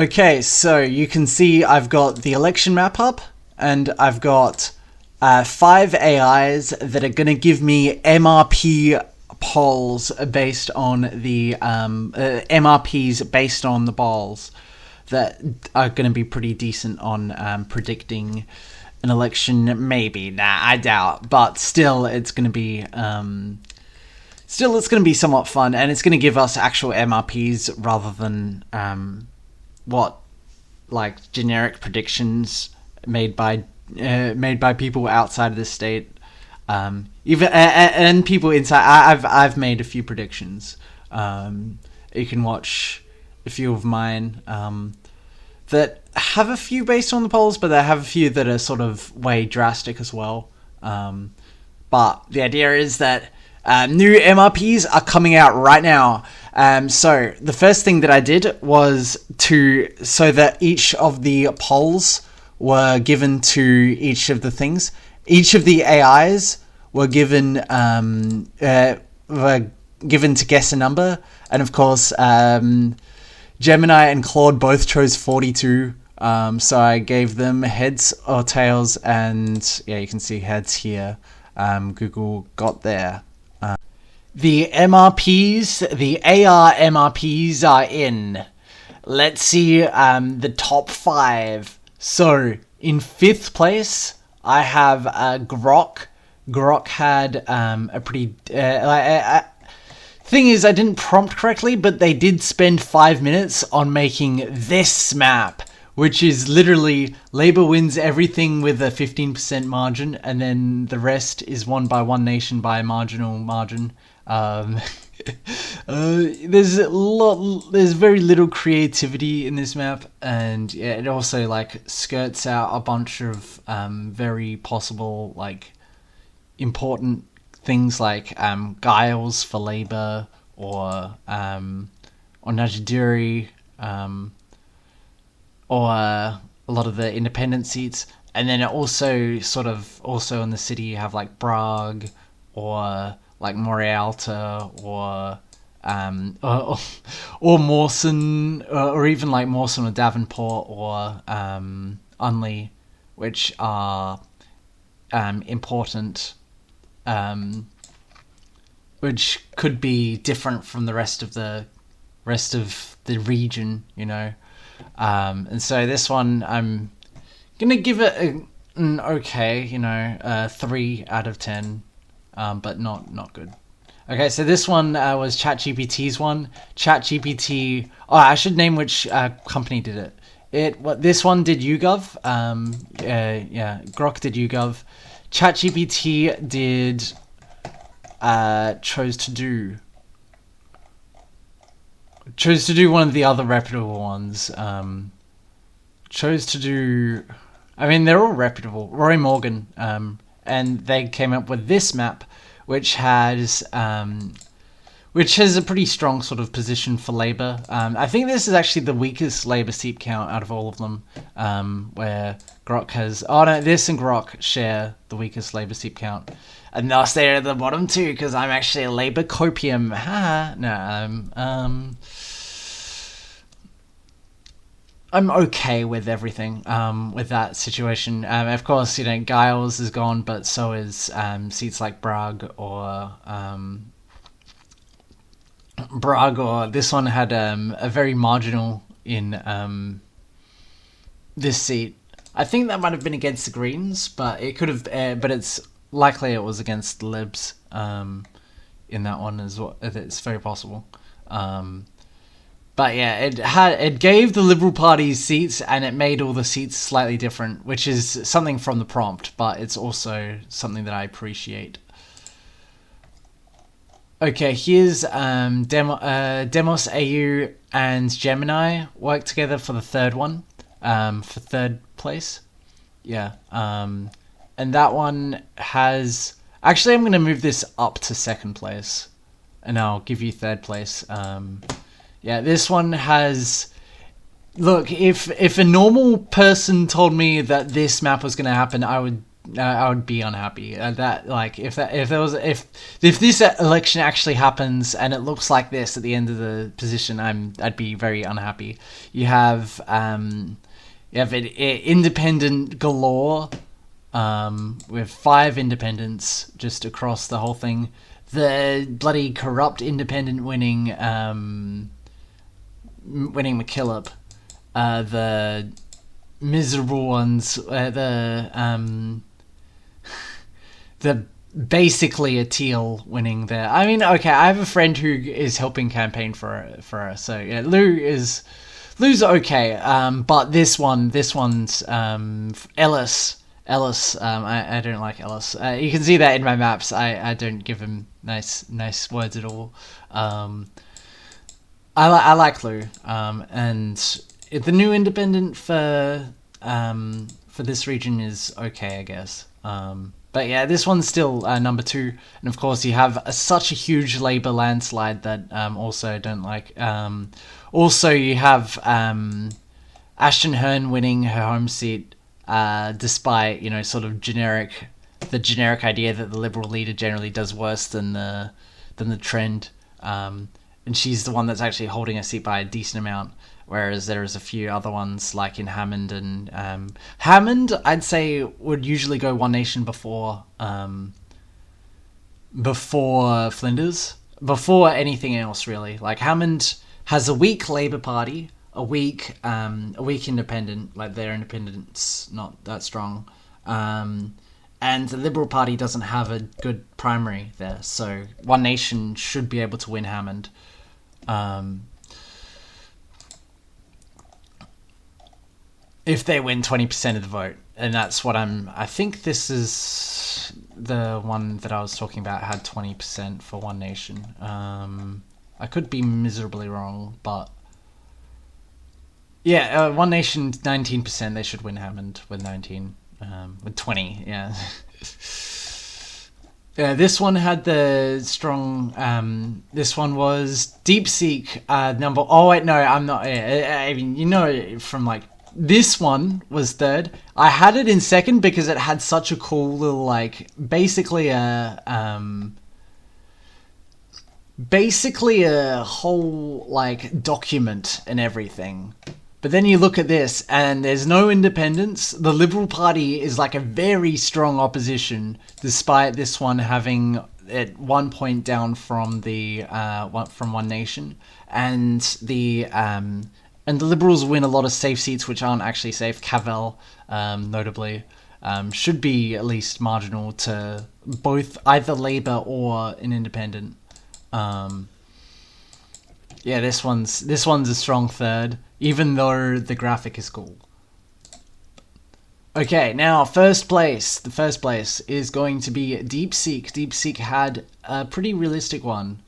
Okay, so you can see I've got the election map up, and I've got 5 AIs that are going to give me MRP polls based on the MRPs based on the balls that are going to be pretty decent on predicting an election. Maybe, I doubt, but still, it's going to be somewhat fun, and it's going to give us actual MRPs rather than generic predictions made by people outside of the state. Even and people inside. I've made a few predictions. You can watch a few of mine that have a few based on the polls, but they have a few that are sort of way drastic as well. But the idea is that new MRPs are coming out right now. So the first thing that I did was so that each of the polls were given to each of the things. Each of the AIs were given to guess a number, and of course, Gemini and Claude both chose 42. So I gave them heads or tails, and yeah, you can see heads here. Google got there. The MRPs, the AR MRPs are in. Let's see the top 5. So, in 5th place, I have Grok. Grok had a pretty... thing is, I didn't prompt correctly, but they did spend 5 minutes on making this map, which is literally Labour wins everything with a 15% margin, and then the rest is won by one nation by a marginal margin. There's very little creativity in this map, and yeah, it also skirts out a bunch of very possible important things like Giles for Labour or Najidiri, or a lot of the independent seats, and then it also in the city you have Prague or Morialta or Mawson, or even Mawson or Davenport or Unley, which are important, which could be different from the rest of the region, and so this one I'm gonna give it an okay, 3 out of 10. But not good. Okay, so this one was ChatGPT's one. ChatGPT... Oh, I should name which company did it. This one did YouGov. Grok did YouGov. ChatGPT did... chose to do one of the other reputable ones. Chose to do... I mean, they're all reputable. Roy Morgan. And they came up with this map, which has a pretty strong sort of position for Labour. I think this is actually the weakest Labour seat count out of all of them, where Grok has... Oh no, this and Grok share the weakest Labour seat count. And thus they're at the bottom too, because I'm actually a Labour copium. I'm okay with everything, with that situation. Of course, Giles is gone, but so is seats like Prague or this one had a very marginal in this seat. I think that might have been against the Greens, but it could have. But it's likely it was against the Libs in that one as well. It's very possible. But yeah, it gave the Liberal Party seats, and it made all the seats slightly different, which is something from the prompt, but it's also something that I appreciate. Okay, here's DemosAU and Gemini work together for the third one, for 3rd place. Yeah, and that one has... Actually, I'm going to move this up to 2nd place, and I'll give you 3rd place. Yeah, this one has... Look, if a normal person told me that this map was going to happen, I would I would be unhappy. That like if this election actually happens and it looks like this at the end of the position, I'd be very unhappy. You have independent galore, with 5 independents just across the whole thing. The bloody corrupt independent winning McKillop, the miserable ones, the basically a teal winning there. I mean, okay, I have a friend who is helping campaign for her, so yeah, Lou's okay, but this one's Ellis. I don't like Ellis. You can see that in my maps. I don't give him nice words at all. I like Lou, and the new independent for this region is okay, I guess. But yeah, this one's still number 2, and of course you have such a huge Labour landslide that also don't like. Also, you have Ashton Hearn winning her home seat, despite sort of the generic idea that the Liberal leader generally does worse than the trend. And she's the one that's actually holding a seat by a decent amount, whereas there's a few other ones like in Hammond and Hammond, I'd say would usually go One Nation before Flinders, before anything else really. Like Hammond has a weak Labour Party, a weak independent, like their independent's not that strong, and the Liberal Party doesn't have a good primary there, so One Nation should be able to win Hammond. If they win 20% of the vote, and that's what I think this is the one that I was talking about had 20% for One Nation. I could be miserably wrong, but yeah, One Nation 19%. They should win Hammond with 19, with 20. Yeah. Yeah, this one had the strong. This one was Deepseek number. Oh wait, no, I'm not. I mean, from like this one was 3rd. I had it in 2nd because it had such a cool little basically a whole document and everything. But then you look at this, and there's no independence. The Liberal Party is like a very strong opposition, despite this one having at one point down from from One Nation, and the Liberals win a lot of safe seats which aren't actually safe. Cavell, notably, should be at least marginal to both either Labour or an independent. Yeah, this one's a strong 3rd, even though the graphic is cool. Okay, now first place. The first place is going to be Deepseek. Deepseek had a pretty realistic one,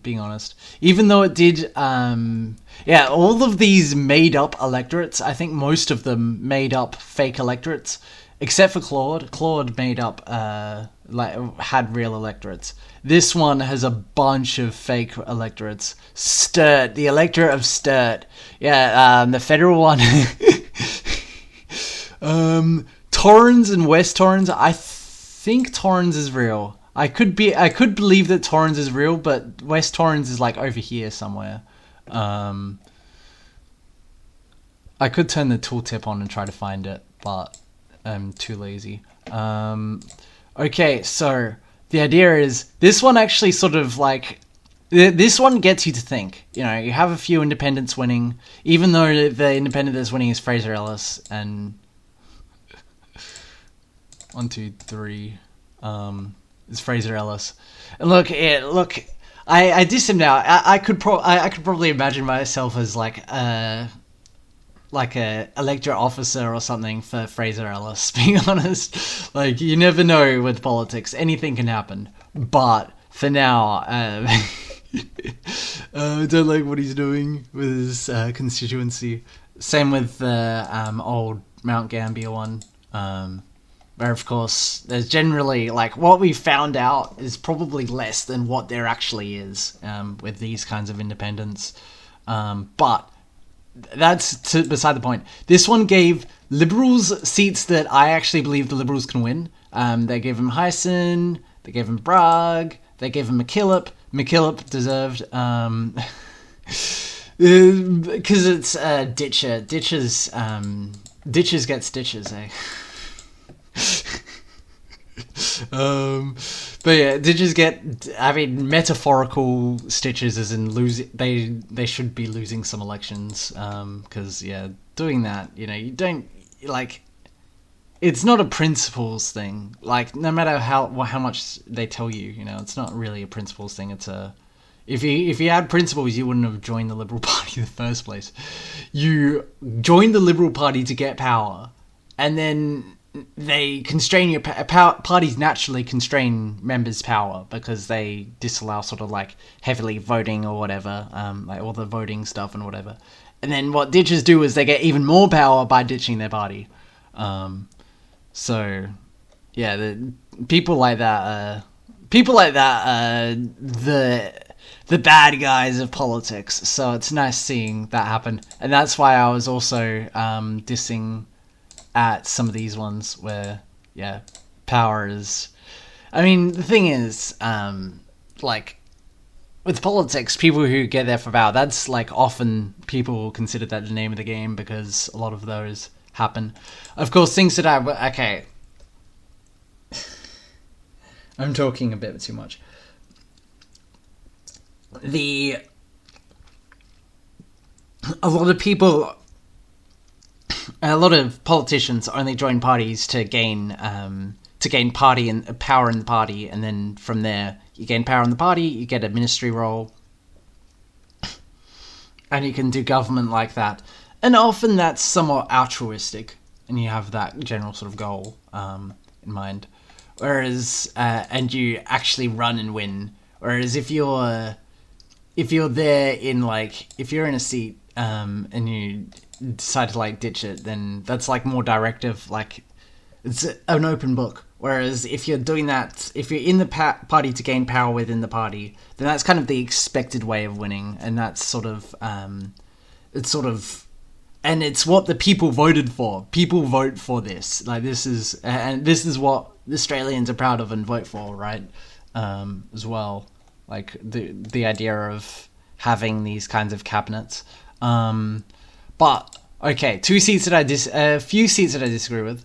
being honest. Even though it did, all of these made up electorates. I think most of them made up fake electorates, except for Claude. Claude made up, had real electorates. This one has a bunch of fake electorates. Sturt, the electorate of Sturt. Yeah, the federal one. Torrens and West Torrens. I think Torrens is real. I could believe that Torrens is real, but West Torrens is over here somewhere. I could turn the tooltip on and try to find it, but I'm too lazy. Okay, so the idea is this one actually sort of this one gets you to think. You have a few independents winning, even though the independent that's winning is Fraser Ellis and 1, 2, 3 is Fraser Ellis. And look, I diss him now. I could probably imagine myself as a electorate officer or something for Fraser Ellis, being honest. You never know with politics. Anything can happen. But for now, I don't like what he's doing with his constituency. Same with the old Mount Gambier one. Where, of course, there's generally, what we found out is probably less than what there actually is with these kinds of independents. But beside the point. This one gave Liberals seats that I actually believe the Liberals can win. They gave him Hyson, they gave him Bragg, they gave him McKillop. McKillop deserved, because it's Ditcher. Ditches get stitches, eh? But yeah, Ditches get, I mean, metaphorical stitches as in losing. They should be losing some elections, because yeah, doing that, you know, you don't, like, it's not a principles thing. Like, no matter how much they tell you, you know, it's not really a principles thing. It's a, if you had principles, you wouldn't have joined the Liberal Party in the first place. You joined the Liberal Party to get power, and then they constrain your parties naturally constrain members' power because they disallow sort of like heavily voting or whatever, like all the voting stuff and whatever. And then what ditches do is they get even more power by ditching their party. So yeah, the people like that are the bad guys of politics. So it's nice seeing that happen, and that's why I was also dissing at some of these ones where, yeah, power is... I mean, the thing is, like, with politics, people who get there for power, that's, like, often people consider that the name of the game because a lot of those happen. Of course, things that okay. I'm talking a bit too much. A lot of politicians only join parties to gain party and power in the party, and then from there you gain power in the party, you get a ministry role, and you can do government like that. And often that's somewhat altruistic, and you have that general sort of goal in mind. Whereas and you actually run and win. Whereas if you're there in, like, if you're in a seat and you decide to, like, ditch it, then that's, like, more directive, like, it's an open book. Whereas if you're doing that, if you're in the party to gain power within the party, then that's kind of the expected way of winning, and that's sort of, and it's what the people voted for. People vote for this. Like, this is what Australians are proud of and vote for, right? As well. Like, the idea of having these kinds of cabinets. But, okay, a few seats that I disagree with.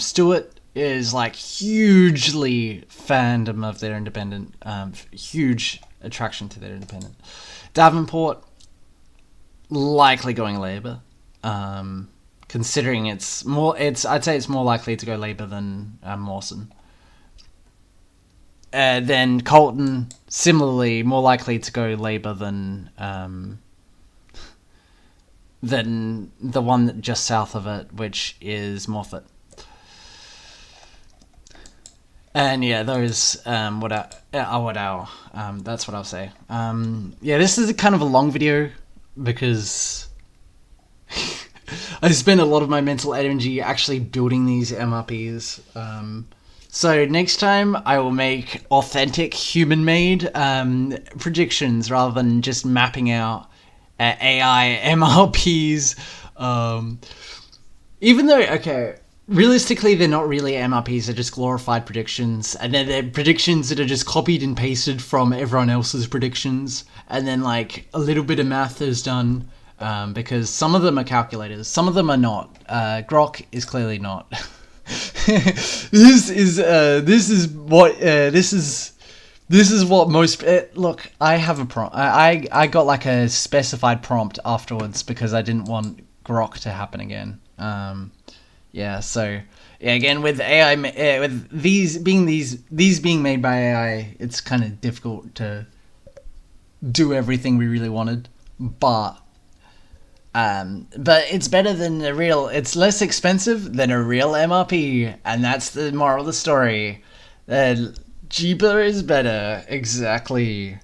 Stewart is, like, hugely fandom of their independent, huge attraction to their independent. Davenport, likely going Labour. Considering I'd say it's more likely to go Labour than Mawson. Then Colton, similarly, more likely to go Labour than the one just south of it, which is Moffat. And yeah, those that's what I'll say. Yeah, this is kind of a long video because I spent a lot of my mental energy actually building these MRPs. So next time I will make authentic human-made predictions rather than just mapping out AI MRPs. Even though, okay, realistically they're not really MRPs, they're just glorified predictions, and then they're predictions that are just copied and pasted from everyone else's predictions, and then, like, a little bit of math is done, because some of them are calculators, some of them are not. Grok is clearly not. This is what most look. I have a prompt. I got, like, a specified prompt afterwards because I didn't want Grok to happen again. Yeah. So yeah, again with AI, with these being made by AI, it's kind of difficult to do everything we really wanted, but it's better than a real. It's less expensive than a real MRP, and that's the moral of the story. Cheaper is better. Exactly.